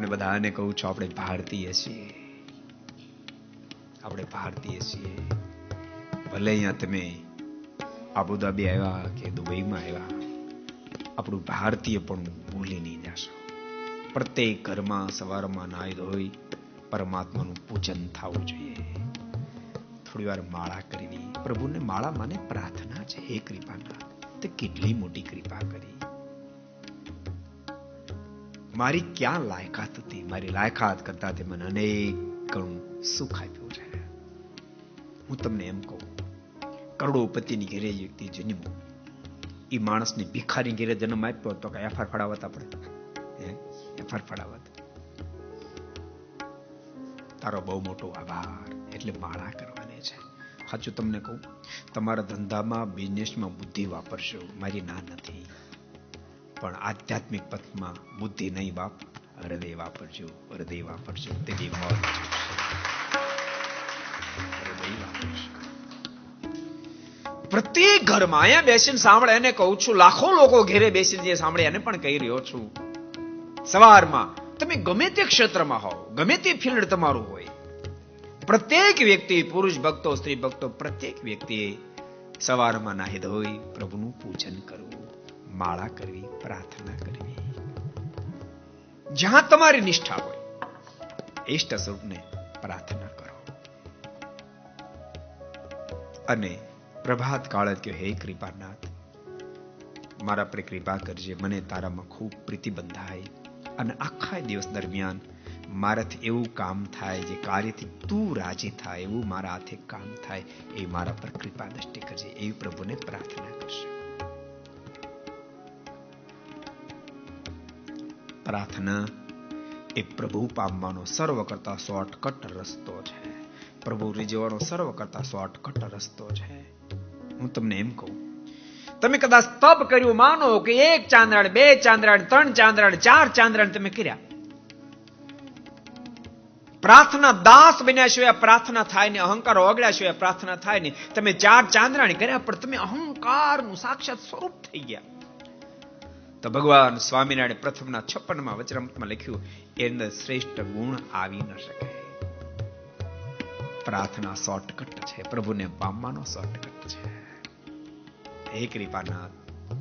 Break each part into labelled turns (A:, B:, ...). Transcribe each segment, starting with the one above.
A: તમને બધાને કહું છું, આપણે ભારતીય છીએ. આપણે ભારતીય છીએ. ભલે અહીંયા તમે આબુધાબી આવ્યા કે દુબઈમાં આવ્યા, આપણું ભારતીય પણ ભૂલી નહીં જશો. પ્રત્યેક ઘરમાં સવારમાં નાહી ધોઈ પરમાત્માનું પૂજન થવું જોઈએ. થોડી વાર માળા કરવી. પ્રભુને માળા માને પ્રાર્થના છે. હે કૃપાના, તે કેટલી મોટી કૃપા કરી. મારી ક્યાં લાયકાત હતી? મારી લાયકાત કરતા તે મને અનેક ગણું સુખ આપ્યું છે. હું તમને એમ કહું, કરોડોપતિની ઘેરે વ્યક્તિ જન્મો, એ માણસની ભિખારી ઘેરે જન્મ આપ્યો તો કઈ એફઆર ફડાવત? આપણે એફઆર ફડાવત? તારો બહુ મોટો આભાર. એટલે માળા કરવાની છે. સાચું તમને કહું, તમારા ધંધામાં, બિઝનેસમાં બુદ્ધિ વાપરશો, મારી ના નથી, પણ આધ્યાત્મિક પથમાં બુદ્ધિ નહીં બાપ, હૃદય વાપરજો. હૃદય વાપરજો. તેની મોજ હૃદય વાપરજો. પ્રત્યેક ઘરમાં અહીંયા બેસીને સાંભળે, એને કહું છું, લાખો લોકો ઘેરે બેસીને જે સાંભળે એને પણ કહી રહ્યો છું, સવારમાં તમે ગમે તે ક્ષેત્રમાં હોવ, ગમે તે ફિલ્ડ તમારું હોય, પ્રત્યેક વ્યક્તિ, પુરુષ ભક્તો, સ્ત્રી ભક્તો, પ્રત્યેક વ્યક્તિએ સવારમાં નાહી ધોઈ પ્રભુનું પૂજન કરવું, માળા કરવી, પ્રાર્થના કરવી. જ્યાં તમારી નિષ્ઠા હોય, ઇષ્ટ સ્વરૂપને પ્રાર્થના કરો. અને પ્રભાત કાળ જ કહ્યું, હે કૃપાનાથ, મારા પર કૃપા કરજે, મને તારામાં ખૂબ પ્રીતિ બંધાય અને આખા દિવસ દરમિયાન મારાથી એવું કામ થાય જે કાર્યથી તું રાજી થાય, એવું મારા હાથે કામ થાય, એ મારા પર કૃપા દ્રષ્ટિ કરજે. એવી પ્રભુને પ્રાર્થના કરશે. પ્રાર્થના એ પ્રભુ પામવાનો સર્વ કરતા શોર્ટકટ રસ્તો છે. પ્રભુ રીઝવવાનો સર્વ કરતા શોર્ટકટ રસ્તો છે. હું તમને એમ કહું, તમે કદાચ તપ કર્યું, માનો કે 1 ચાંદ્રાણ, 2 ચાંદ્રાણ, 3 ચાંદ્રાણ, 4 ચાંદ્રાણ તમે કર્યા, પ્રાર્થના દાસ બન્યા સિવાય પ્રાર્થના થાય ને, અહંકાર ઓગળ્યા સિવાય પ્રાર્થના થાય ને. તમે 4 ચાંદ્રાણી કર્યા પણ તમે અહંકારનું સાક્ષાત સ્વરૂપ થઈ ગયા, તો ભગવાન સ્વામિનારાયણ પ્રથમના 56માં વચનામૃતમાં લખ્યું, એનો શ્રેષ્ઠ ગુણ આવી ન શકે. પ્રાર્થના શોર્ટકટ છે, પ્રભુને પામવાનો શોર્ટકટ છે. હે કૃપાનાથ,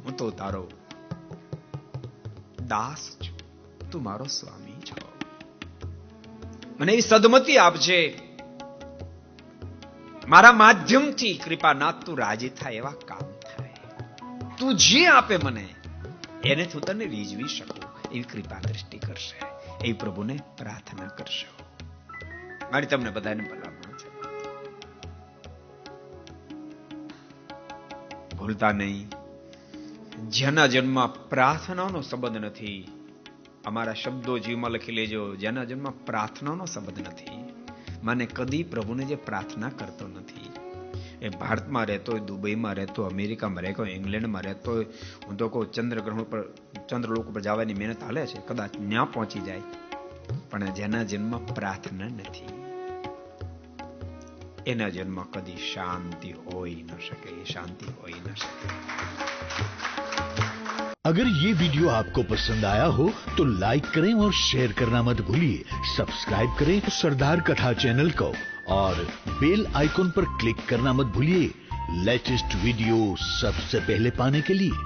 A: હું તો તારો દાસ છું, તું મારો સ્વામી છો. મને એ સદમતી આપજે, મારા માધ્યમથી કૃપાનાથ તું રાજી થાય એવા કામ થાય. તું જે આપે મને એને હું તને રીઝવી શકું એવી કૃપા દ્રષ્ટિ કરશે. એ પ્રભુને પ્રાર્થના કરશો. મારી તમને બધાને ભલામણ છે, ભૂલતા નહીં, જેના જન્મમાં પ્રાર્થનાનો સંબંધ નથી, અમારા શબ્દો જીવમાં લખી લેજો, જેના જન્મમાં પ્રાર્થનાનો સંબંધ નથી, મને કદી પ્રભુને જે પ્રાર્થના કરતો નથી, એ ભારતમાં રહેતો હોય, દુબઈમાં રહેતો હોય, અમેરિકામાં રહેતો હોય, ઇંગ્લેન્ડમાં રહેતો હોય, હું તો કહું ચંદ્રગ્રહણ પર, ચંદ્રલોક પર જવાની મહેનત હાલે છે, કદાચ ત્યાં પહોંચી જાય, પણ જેના જન્મમાં પ્રાર્થના નથી, એના જન્મ કદી શાંતિ હોઈ ન શકે. શાંતિ હોઈ ન શકે.
B: अगर ये वीडियो आपको पसंद आया हो तो लाइक करें और शेयर करना मत भूलिए. सब्सक्राइब करें सरदार कथा चैनल को और बेल आइकॉन पर क्लिक करना मत भूलिए लेटेस्ट वीडियो सबसे पहले पाने के लिए.